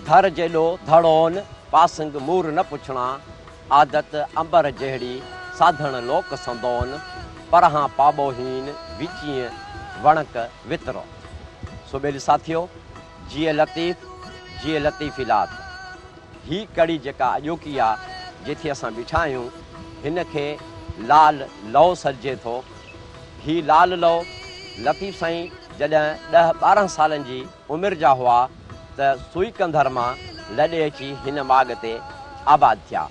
थर जेॾो धड़ोन पासंग मूर न पुछणा आदत अंबर जहिड़ी साधण लोक संदोन परहां पाबोहीन विचीअ वणक वितरो। सो ॿेली साथियो, जिए लतीफ़ इलाद ही कड़ी जेका अॼोकी आहे जिथे असां बीठा आहियूं हिन खे लाल लओ सॾिजे थो। ही लाल लओ लतीफ़ साईं जॾहिं 10-12 सालनि जी उमिरि जा हुआ त सुई कंधर मां लॾे अची हिन माॻ ते आबाद थिया।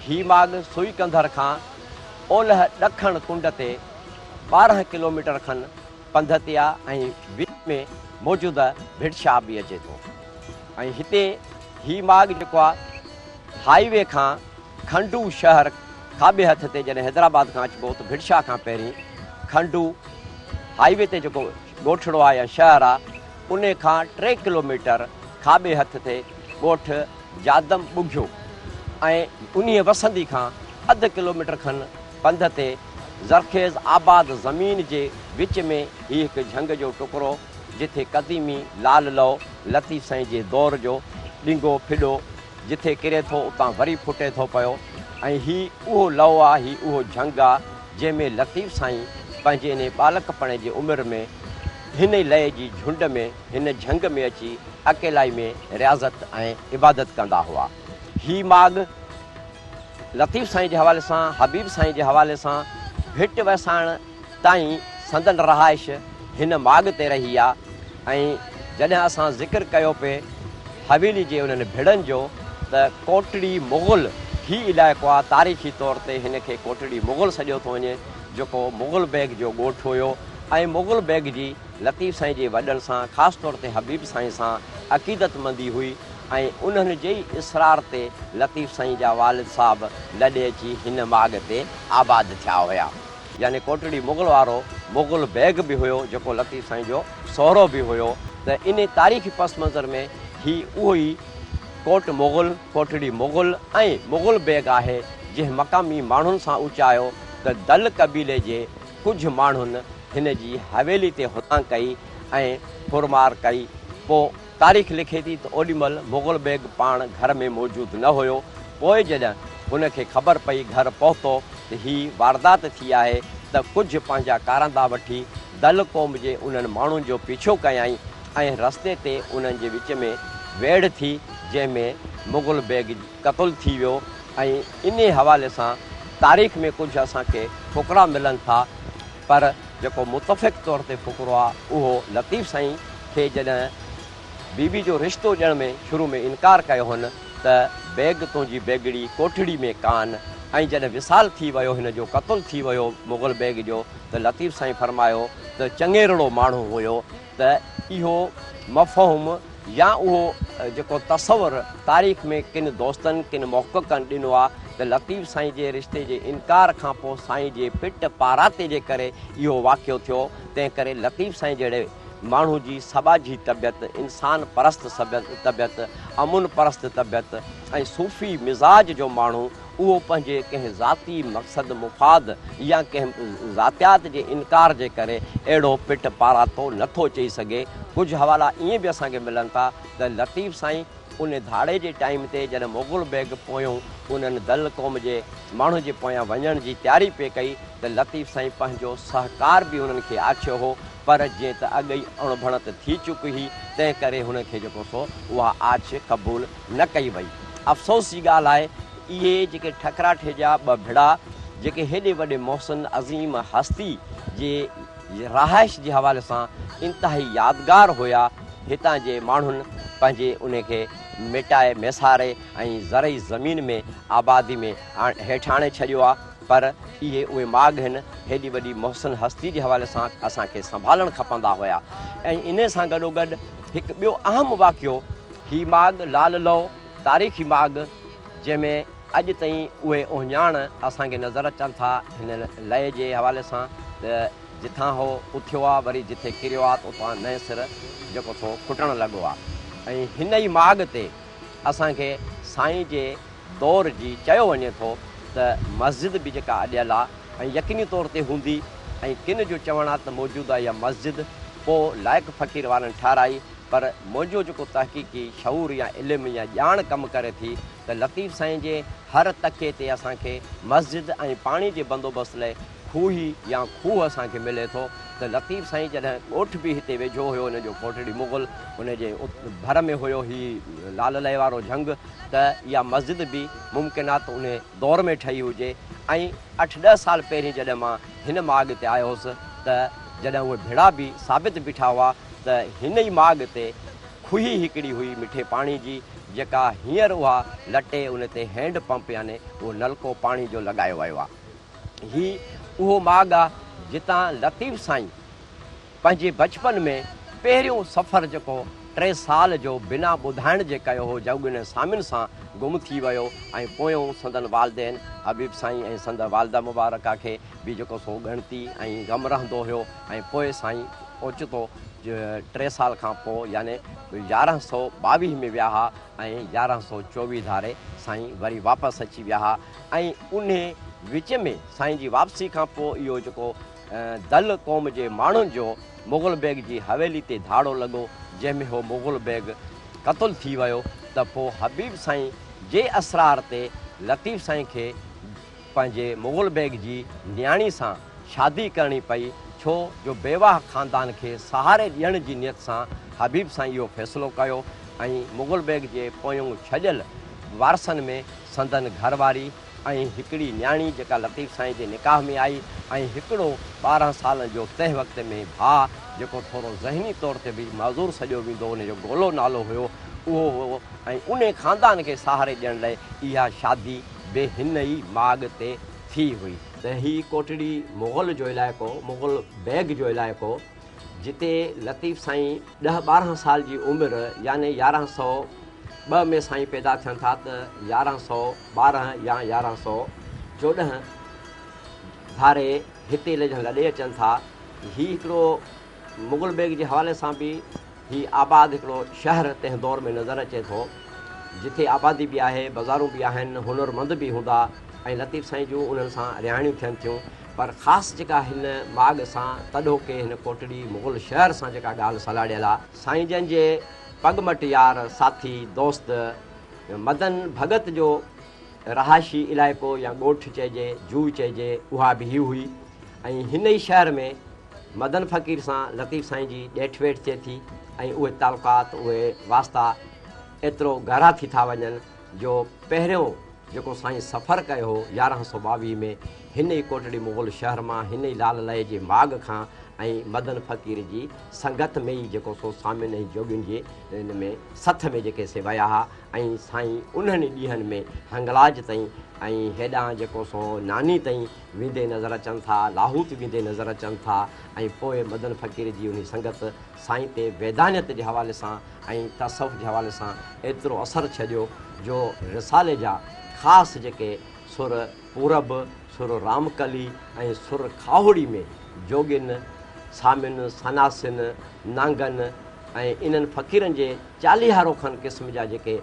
ही माॻ सुई कंधर खां ओलह ॾखण कुंड ते 12 किलोमीटर खनि पंध ते आहे ऐं विच में मौजूदा भिड़शा बि अचे थो। ऐं हिते ही माॻ जेको आहे हाईवे खां खंडू शहर खाॿे हथ ते जॾहिं हैदराबाद खां अचिबो त भिड़शा खां पहिरीं खंडू हाईवे ते जेको ॻोठड़ो आहे या शहर आहे उन खां 3 किलोमीटर खाॿे हथ ते ॻोठ जादम ॿुघियो ऐं उन वसंदी खां अधु किलोमीटर खनि पंध ते ज़रखेज़ आबाद ज़मीन जे विच में ही हिकु झंग जो टुकड़ो जिथे क़दीमी लाल लओ लतीफ़ साईं जे दौर जो ॾिंगो फिॾो जिथे किरे थो उतां वरी फुटे थो पियो। ऐं ही उहो लओ आहे, ही उहो झंग आहे जंहिंमें लतीफ़ साईं पंहिंजे इन बालकपण जी उमिरि में हिन लय जी झुंड में हिन झंग में अची अकेलाई में रियाज़त ऐं इबादत कंदा हुआ। ही माॻ लतीफ़ साईं जे हवाले सां हबीब साईं जे हवाले सां भिट वसाइण ताईं संदन रहाइश हिन माॻ ते रही आहे। ऐं जॾहिं असां ज़िक्र कयो पिए हवेली जे उन्हनि भिड़नि जो त कोटड़ी मुग़ल ही इलाइक़ो आहे, तारीख़ी तौर ते हिन खे कोटड़ी मुग़ल सॼियो थो वञे जेको मुग़ल बैग जो ॻोठु हुयो। ऐं मुग़ल बैग जी लतीफ़ साईं जे वॾनि सां ख़ासि तौर ते हबीब साईं सां अक़ीदतमंदी हुई ऐं उन्हनि जे ई इसरार ते लतीफ़ साईं जा वालिद साहब लॾे अची हिन माॻ ते आबाद थिया हुया। यानी कोटड़ी मुग़ल वारो मुग़ल बैग बि हुयो जेको लतीफ़ साईं जो सहुरो बि हुयो। त इन तारीख़ी पस मंज़र में ही उहो ई कोट मुग़ल कोटड़ी मुग़ल ऐं मुग़ल बैग आहे जंहिं मक़ामी माण्हुनि सां उचायो त दल क़बीले जे कुझु माण्हुनि हिन जी हवेली ते हुतां कई ऐं फुरमार कई। पोइ तारीख़ लिखे थी त ओॾीमहिल मुग़ल बैग पाण घर में मौजूदु न हुयो। पोइ जॾहिं हुनखे ख़बर पई घर पहुतो त ही वारदात थी आहे त कुझु पंहिंजा कारंदा वठी दल क़ौम जे उन्हनि माण्हुनि जो पीछो कयई ऐं रस्ते ते उन्हनि जे विच में वेड़ थी जंहिंमें मुग़ल बैग क़तलु थी वियो। ऐं इन हवाले सां तारीख़ में कुझु असांखे फ़ुक़रा मिलनि था पर जेको मुतफ़िक़ तौर ते फ़ुक़रो आहे उहो लतीफ़ साईं खे जॾहिं बीबी जो रिश्तो ॾियण में शुरू में इनकार कयो हुन त बैग तुंहिंजी बैगड़ी कोठड़ी में कान। ऐं जॾहिं विसाल थी वियो हिन जो क़तलु थी वियो मुग़ल बैग जो त लतीफ़ साईं फरमायो त चङेरड़ो माण्हू हुयो। त इहो मफ़हूम या उहो जेको तसवर तारीख़ में किन दोस्तनि किन मुहक़क़नि ॾिनो आहे त लतीफ़ साईं जे रिश्ते जे इनकार खां पोइ साईं जे पिट पाराते जे करे इहो वाक़ियो थियो। तंहिं करे लतीफ़ साईं जहिड़े माण्हू जी समाजी तबियत इंसान परस्त तबियत अमुन परस्त तबियत ऐं सूफ़ी मिज़ाज जो माण्हू उहो पंहिंजे कंहिं ज़ाती मक़सद मुफ़ाद या कंहिं ज़ातियात जे इनकार जे करे अहिड़ो पिट पारातो नथो चई सघे। कुझु हवाला ईअं बि असांखे मिलनि था त लतीफ़ साईं उन धाड़े जे टाइम ते जॾहिं मुग़ल बैग पोयों उन्हनि दल क़ौम जे माण्हू जे पोयां वञण जी तयारी पे कई त लतीफ़ साईं पंहिंजो सहकार बि उन्हनि खे आछियो हो पर जीअं त अॻ ई अणभणत थी चुकी हुई तंहिं करे हुनखे जेको सो उहा आछ क़बूल न कई वई। अफ़सोस जी ॻाल्हि आहे इहे जेके ठकराठे जा ॿ भिड़ा जेके हेॾे वॾे मोहसिन अज़ीम हस्ती जे रहाइश जे हवाले सां इंतिहाई यादगार हुया। हितां जे माण्हुनि पंहिंजे उनखे मिटाए मेसारे ऐं ज़रई ज़मीन में आबादी में हेठि आणे छॾियो आहे पर इहे उहे माॻ आहिनि हेॾी वॾी मोहसिन हस्ती जे हवाले सां असांखे संभालणु खपंदा हुया। ऐं इन सां गॾोगॾु हिकु ॿियो अहम वाक़ियो ही माॻ लाल लओ तारीख़ी माॻ जंहिंमें अॼु ताईं उहे उहिञाण असांखे नज़र अचनि था हिन लय जे हवाले सां त जिथां हो उथियो आहे वरी जिथे किरियो आहे त उतां नए सिर जेको सो खुटणु लॻो आहे। ऐं हिन ई माॻ ते असांखे साईं जे दौर जी चयो वञे थो त मस्जिद बि जेका अॾियल आहे ऐं यकीनी तौर ते हूंदी ऐं किन जो चवणु आहे त मौजूदा इहा मस्जिद पोइ लाइक़ु फ़क़ीर वारनि ठाराई पर मुंहिंजो जेको तहक़ीक़ी शऊर या इल्मु या ॼाण कमु करे थी त लतीफ़ साईं जे हर तके ते असांखे मस्जिद ऐं पाणी जे बंदोबस्तु लाइ खूही या खूह असांखे मिले थो त लतीफ़ साईं जॾहिं ॻोठ बि हिते वेझो हुयो हुनजो कोटड़ी मुग़ल हुनजे भर में हुयो ही लाल लह वारो जंग त इहा मस्जिद बि मुमकिनात उन दौर में ठही हुजे। ऐं 8-10 साल पहिरीं जॾहिं मां हिन माॻ ते आयो हुउसि त जॾहिं उहे भेड़ा बि साबित बीठा हुआ त हिन ई माॻ ते खुही हिकिड़ी हुई मिठे पाणी जी जेका हींअर उहा लटे उन ते हैंड पंप यानी उहो नलको पाणी जो लॻायो वियो आहे। ही उहो माॻ आहे जितां लतीफ़ साईं पंहिंजे बचपन में पहिरियों सफ़र जेको 3 साल जो बिना ॿुधाइण जे कयो हो जगुन सामिन सां गुम थी वियो ऐं पोयों संदन वालदेन हबीब साईं ऐं संद वालदा मुबारका खे बि जेको सो ॻणती ऐं ग़म रहंदो हुयो ऐं पोइ साईं ओचितो 3 साल खां पोइ यानी 1122 में विया हुआ ऐं 1124 धारे साईं वरी वापसि अची विया हुआ ऐं उन विच में साईं जी वापसी खां पोइ इहो जेको दल क़ौम जे माण्हुनि जो मुग़ल बैग जी हवेली ते धाड़ो लॻो जंहिंमें उहो मुग़ल बैग क़तलु थी वियो त पोइ हबीब साईं जे असरार ते लतीफ़ साईं खे पंहिंजे मुग़ल बैग जी न्याणी सां शादी करणी पई छो जो बेवाह ख़ानदान खे सहारे ॾियण जी नियत सां हबीब साईं इहो फ़ैसिलो कयो ऐं मुग़ल बैग जे पोयों छॾियल वारसनि में संदन घरवारी ऐं हिकिड़ी न्याणी जेका लतीफ़ साईं जे निकाह में आई ऐं हिकिड़ो 12 साल जो तंहिं वक़्त में भाउ जेको थोरो ज़हनी तौर ते बि मज़ूर सॼो वेंदो हुनजो गोलो नालो हुयो उहो हुओ ऐं उन ख़ानदान खे सहारे ॾियण लाइ इहा शादी बि हिन ई माॻ ते थी हुई। त ही कोटड़ी मुग़ल जो इलाइक़ो मुग़ल बैग जो इलाइक़ो जिते लतीफ़ साईं 10-12 साल जी उमिरि यानी 1102 में साईं पैदा थियनि था त 1112 या 1114 धारे हिते लॾे अचनि था। ही हिकिड़ो मुग़ल बैग जे हवाले सां बि ही आबाद हिकिड़ो शहर तंहिं दौर में नज़र अचे थो जिथे आबादी बि आहे बाज़ारूं बि आहिनि हुनरमंद बि हूंदा ऐं लतीफ़ साईं जूं उन्हनि सां रिहाणियूं थियनि थियूं पर ख़ासि जेका हिन माॻ सां तॾो के हिन कोटड़ी मुग़ल शहर सां जेका ॻाल्हि सलाड़ियल आहे साईं जन जे पगमट यार साथी दोस्त मदन भगत जो रहायशी इलाइक़ो या ॻोठ चइजे जूह चइजे उहा बि ही हुई ऐं हिन ई शहर में मदन फ़क़ीर सां लतीफ़ साईं जी ॾेठ वेठ थिए थी ऐं उहे तालुकात उहे वास्ता एतिरो गहरा थी था वञनि जो पहिरियों जेको साईं सफ़र कयो हो 1122 में हिन ई कोटड़ी मुग़ल शहर मां हिन ई लाल लह जे माॻ खां ऐं मदन फ़क़ीर जी संगत में ई जेको सो सामिन ऐं जोगियुनि जे हिन में सथ में जेके से विया हुआ ऐं साईं उन्हनि ॾींहंनि में हंगलाज ताईं ऐं हेॾां जेको सो नानी ताईं वेंदे नज़र अचनि था लाहूत वेंदे नज़र अचनि था ऐं पोइ मदन फ़क़ीर जी उन संगत साईं ते वैदानियत जे हवाले सां ऐं तसव्वुफ़ जे हवाले सां एतिरो असरु छॾियो जो रिसाले जा ख़ासि जेके सुर पूरब सुर रामकली ऐं सुर खाहुड़ी में जोगिन सामिन सनासिन नांगन ऐं इन्हनि फ़क़ीरनि जे 40 रोखनि क़िस्म जा जेके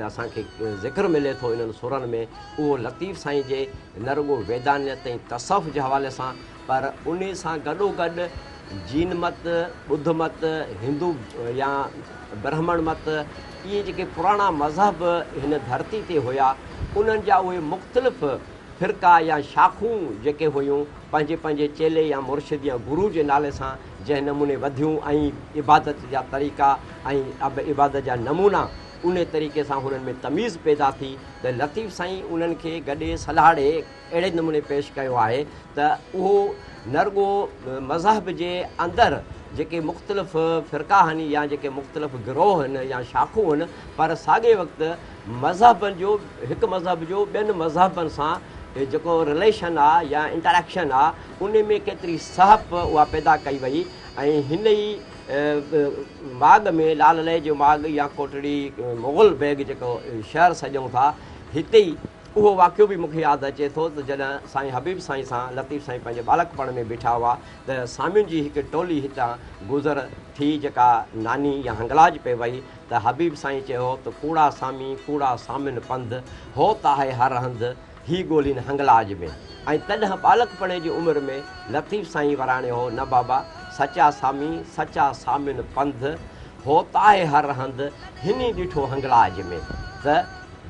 असांखे ज़िक्र मिले थो इन्हनि सुरनि में उहो लतीफ़ साईं जे न रुॻो वैदानियत ऐं तसव्वुफ़ जे हवाले सां पर उन सां गॾोगॾु जीन मत ॿुध मत हिंदू या ब्राह्मण मत इहे जेके पुराणा मज़हब हिन धरती ते हुया उन्हनि जा उहे मुख़्तलिफ़ फ़िरका या शाखूं जेके हुयूं पंहिंजे पंहिंजे चेले या मुर्शिद या गुरू जे नाले सां जंहिं नमूने वधियूं ऐं इबादत जा तरीक़ा ऐं इबादत जा नमूना उन तरीक़े सां हुननि में तमीज़ पैदा थी त लतीफ़ साईं उन्हनि खे गॾे सलाड़े अहिड़े नमूने पेश कयो आहे त उहो न रुॻो मज़हब जे अंदरि जेके मुख़्तलिफ़ फ़िरका आहिनि या जेके मुख़्तलिफ़ गिरोह आहिनि या शाखूं आहिनि पर साॻे वक़्तु मज़हबनि जो हिकु मज़हब जो ॿियनि मज़हबनि सां जेको रिलेशन आहे या इंटरेक्शन आहे उन में केतिरी सहप उहा पैदा कई वई ऐं हिन ई माॻ में लाल लह जो माॻ या कोटड़ी मुग़ल बैग जेको शहर सॼूं था हिते ई उहो वाक़ियो बि मूंखे यादि अचे थो त जॾहिं साईं हबीब साईं सां लतीफ़ साईं पंहिंजे बालकपण में बीठा हुआ त सामियुनि जी हिकु टोली हितां गुज़र थी जेका नानी या हंगलाज पे वई त हबीब साईं चयो त कूड़ा सामी कूड़ा सामिन पंध हो त आहे हर हंधि ही ॻोल्हिनि हंगलाज में ऐं तॾहिं बालकपणे जी उमिरि में लतीफ़ साईं वराणे हो न बाबा सचा सामी सचा सामिन पंध होता है हर हंधि हिनी ॾिठो हंगलाज में त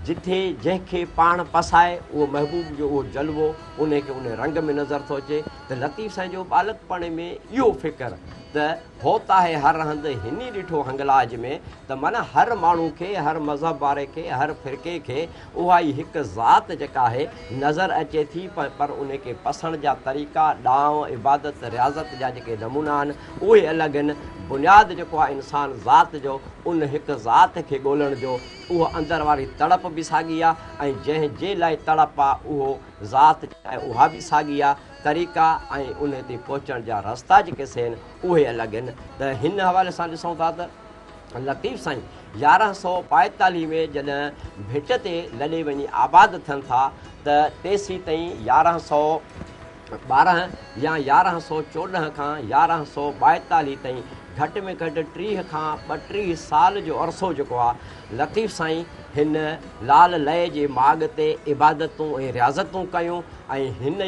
जिथे जंहिंखे पाण पसाए उहो महबूब जो उहो जलवो उन खे उन रंग में नज़र थो अचे त लतीफ़ साईं जो बालकपण में इहो फ़िक्र त होता है हर हंधि हिनी ॾिठो हंगलाज में त माना हर माण्हू खे हर मज़हब वारे खे हर फ़िरके खे उहा ई हिकु ज़ात जेका आहे नज़र अचे थी पर उन खे पसण जा तरीक़ा ॾांव इबादत रियाज़त जा जेके नमूना आहिनि उहे अलॻि आहिनि बुनियाद जेको आहे इंसान ज़ात जो उन हिकु ज़ात खे ॻोल्हण जो उहो अंदरि वारी तड़प बि साॻी आहे ऐं जंहिंजे लाइ तड़प आहे उहो ज़ात आहे उहा बि साॻी आहे तरीक़ा ऐं उन ते पहुचण जा रस्ता जेके आहिनि उहे अलॻि आहिनि त हिन हवाले सां ॾिसूं था त लतीफ़ साईं 1145 में जॾहिं भिट ते लॾे वञी आबाद थियनि था त तेसीं ताईं 1112 या 1114 खां 1142 ताईं घटि में घटि 30 खां 32 साल जो अरसो जेको आहे लतीफ़ साईं हिन लाल लय जे माॻ ते इबादतूं ऐं रियाज़तूं कयूं ऐं हिन ई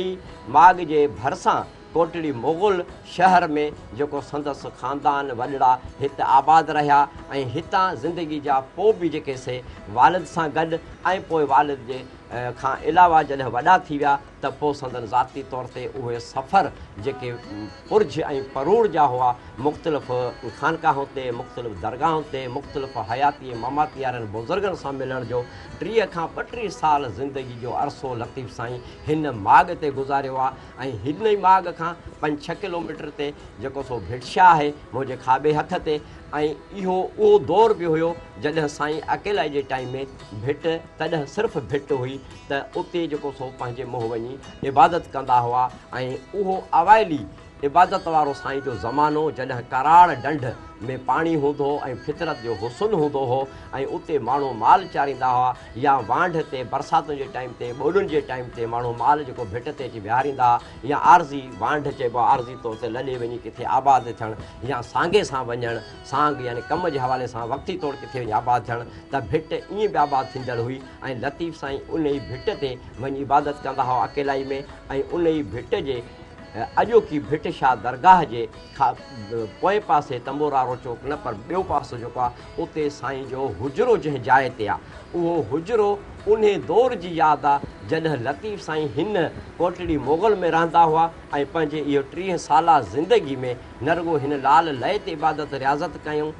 माॻ जे भरिसां कोटड़ी मुग़ल शहर में जेको संदसि ख़ानदान वॾड़ा हिते आबाद रहिया ऐं हितां ज़िंदगी जा पोइ बि जेके से वालिद सां गॾु ऐं पोइ वालिद जे खां अलावा जॾहिं वॾा थी विया त पोइ संदन ज़ाती तौर ते उहे सफ़र जेके पुरज ऐं परूड़ जा हुआ मुख़्तलिफ़ ख़ानकाहुनि ते मुख़्तलिफ़ दरगाहुनि ते मुख़्तलिफ़ हयाती ऐं ममाती वारनि बुज़ुर्गनि सां मिलण जो 30 खां 32 साल ज़िंदगी जो अरसो लतीफ़ साईं हिन माॻ ते गुज़ारियो आहे ऐं हिन ई माॻ खां 5-6 किलोमीटर ते जेको सो भिटशाह आहे मुंहिंजे खाॿे हथ ते ऐं उहो दौर बि हुयो जॾहिं साईं अकेला जे टाइम में भिट तॾहिं सिर्फ़ु भिट हुई त उते जेको सो पंहिंजे मुंहुं वञी इबादत कंदा हुआ ऐं उहो अवाइली इबादत वारो साईं जो ज़मानो जॾहिं कराड़ ढंढ में पाणी हूंदो हो ऐं फितरत जो हुसन हूंदो हो ऐं उते माण्हू माल चारींदा हुआ या वांढ ते बरसातुनि जे टाइम ते ॿोॾियुनि जे टाइम ते माण्हू माल जेको भिट ते अची विहारींदा हुआ या आरज़ी वांढ चइबो आहे आरज़ी तौर ते लॾे वञी किथे आबाद थियणु या सांगे सां वञणु सांग यानी कम जे हवाले सां वक़्ती तौरु किथे वञी आबाद थियणु त भिट ईअं बि आबाद थींदड़ हुई ऐं लतीफ़ साईं उन ई भिट ते वञी इबादत कंदा हुआ अकेलाई में ऐं उन ई भिट जे अॼोकी भिटशाह दरगाह जे पोएं पासे तंबोरारो चौक न पर ॿियो पासो जेको आहे उते साईं जो हुजरो जंहिं जाइ ते आहे उहो हुजरो उन दौर जी यादि आहे जॾहिं लतीफ़ साईं हिन कोटड़ी मुग़ल में रहंदा हुआ ऐं पंहिंजे इहो 30 साला ज़िंदगी में न रुॻो हिन लाल लय ते इबादत रियाज़त कयूं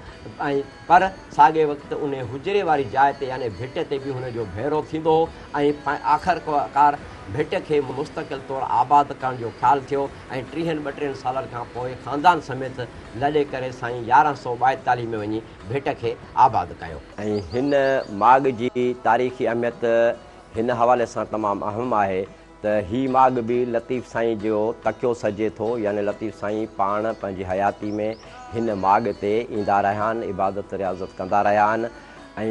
ऐं पर साॻे वक़्तु उन हुजरे वारी जाइ ते यानी भिट ते बि हुनजो भेरो थींदो हो ऐं आख़िरकार भिट खे मुस्तक़िल तौरु आबाद करण जो ख़्यालु थियो ऐं 30-32 सालनि खां पोइ ख़ानदान समेत लॾे करे साईं 1142 में वञी भिट खे आबाद कयो ऐं हिन माॻ जी तारीख़ी अहमियत हिन हवाले सां तमामु अहम आहे त हीउ माॻ बि लतीफ़ साईं जो तकियो सजे थो यानी लतीफ़ साईं पाण पंहिंजी हयाती में हिन माॻ ते ईंदा रहिया आहिनि इबादत रियाज़त कंदा रहिया आहिनि ऐं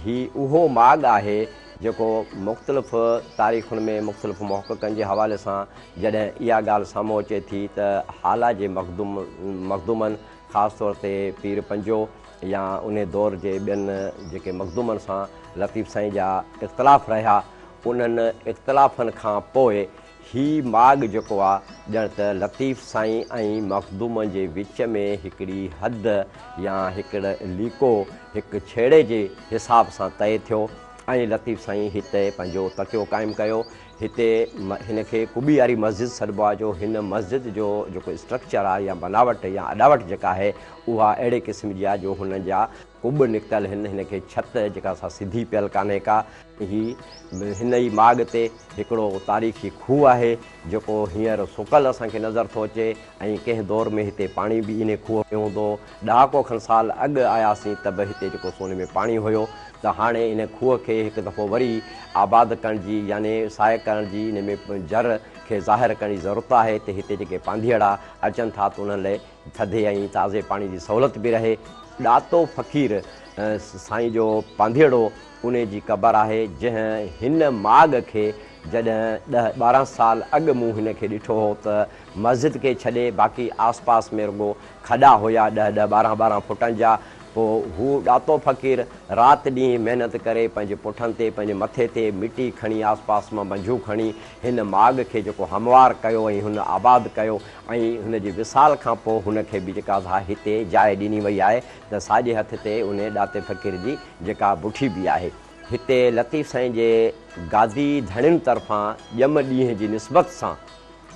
हीउ उहो माॻ आहे जेको मुख़्तलिफ़ तारीख़ुनि में मुख़्तलिफ़ मुहक़क़नि जे हवाले सां जॾहिं इहा ॻाल्हि साम्हूं अचे थी त हाला जे मख़दूमनि ख़ासि तौर ते पीर पंजो या उन दौर जे ॿियनि जेके मख़दूमनि सां लतीफ़ साईं जा इख़्तिलाफ़ रहिया उन्हनि इख़्तिलाफ़नि खां पोइ हीउ माॻ जेको आहे ॼण त लतीफ़ साईं ऐं मख़दूमनि जे विच में हिकिड़ी हद या हिकिड़ो लीको हिकु छेड़े जे हिसाब सां तइ थियो ऐं लतीफ़ साईं हिते पंहिंजो तकियो क़ाइमु कयो हिते हिन खे कुॿी वारी मस्जिद सॾिबो आहे जो हिन मस्जिद जो जेको स्ट्रक्चर आहे या बनावट या अॾावट जेका आहे उहा अहिड़े क़िस्म जी आहे जो हुन जा कुॿ निकितल हिन खे छित जेका असां सिधी पियल कान्हे का हिन ई माॻ ते हिकिड़ो तारीख़ी खूह आहे जेको हींअर सुकल असांखे नज़र थो अचे ऐं कंहिं दौर में हिते पाणी बि इन खूह में हूंदो ॾहाको खनि साल अॻु आयासीं त बि हिते जेको सोन में पाणी हुयो त हाणे इन खूह खे हिकु दफ़ो वरी आबाद करण जी यानी साए करण जी इन में जर खे ज़ाहिर करण जी ज़रूरत आहे त हिते जेके पांधीअड़ा अचनि था त उन्हनि लाइ थधे ऐं ताज़े पाणी जी सहूलियत बि रहे ॾातो फ़क़ीर साईं जो पांधीअड़ो उन जी क़बर आहे जंहिं हिन माॻ खे जॾहिं 10-12 साल अॻु मूं हिन खे ॾिठो हो त मस्जिद खे छॾे बाक़ी आस पास में रुॻो खॾा हुया 10-12 फुटनि जा पोइ हू ॾातो फ़क़ीर राति ॾींहुं महिनत करे पंहिंजे पुठनि ते पंहिंजे मथे ते मिटी खणी आसपास मां मंझूं खणी हिन माॻ खे जेको हमवार कयो ऐं हुन आबाद कयो ऐं हुनजे विसाल खां पोइ हुनखे बि जेका हिते जाइ ॾिनी वई आहे त साॼे हथ ते उन ॾाते फ़क़ीर जी जेका बुठी बि आहे। हिते लतीफ़ साईं जे गादी धणियुनि तरफ़ां ॼम ॾींहं जी निस्बत सां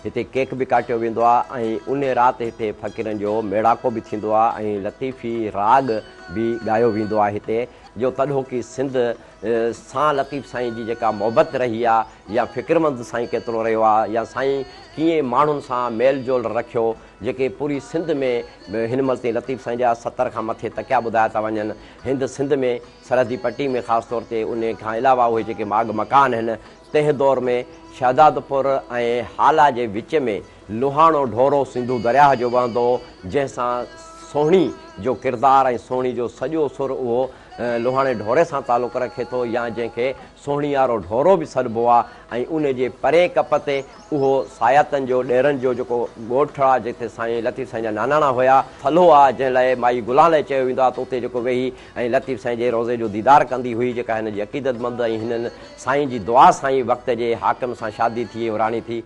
हिते केक बि काटियो वेंदो आहे ऐं उन राति हिते फ़क़ीरनि जो मेड़ाको बि थींदो आहे ऐं लतीफ़ी राग बि ॻायो वेंदो आहे हिते जो तॾहिं की सिंध सां लतीफ़ साईं जी जेका मोहबत रही आहे या फ़िक्रमंद साईं केतिरो रहियो आहे या साईं कीअं माण्हुनि सां मेल जोल रखियो जेके पूरी सिंध में हिन महिल ताईं लतीफ़ साईं जा 70 खां मथे तकिया ॿुधाया था वञनि। हिंद सिंध में सरहदी पट्टी में ख़ासि तौर ते उन खां अलावा उहे जेके माॻ मकान आहिनि तंहिं दौर में शहदादपुर ऐं हाला जे विच में लुहाणो ढोरो सिंधू दरिया जो वहंदो जंहिंसां सोहिणी जो किरदारु ऐं सोहिणी जो सॼो सुर उहो लुहाणे ढोरे सां तालुक़ु रखे थो या जंहिंखे सोहिणी वारो ढोरो बि सॾिबो आहे ऐं उन जे परे कप ते उहो सायातनि जो ॾेरनि जो जेको ॻोठु आहे जिते साईं लतीफ़ साईं जा नानाणा हुआ थलो आहे जंहिं लाइ माई गुलाले चयो वेंदो आहे त उते जेको वेही ऐं लतीफ़ साईं जे रोज़े जो दीदार कंदी हुई जेका हिन जी अक़ीदतमंद ऐं हिननि साईं जी दुआ सां ई वक़्त जे हाकिम सां शादी थी ऐं राणी थी।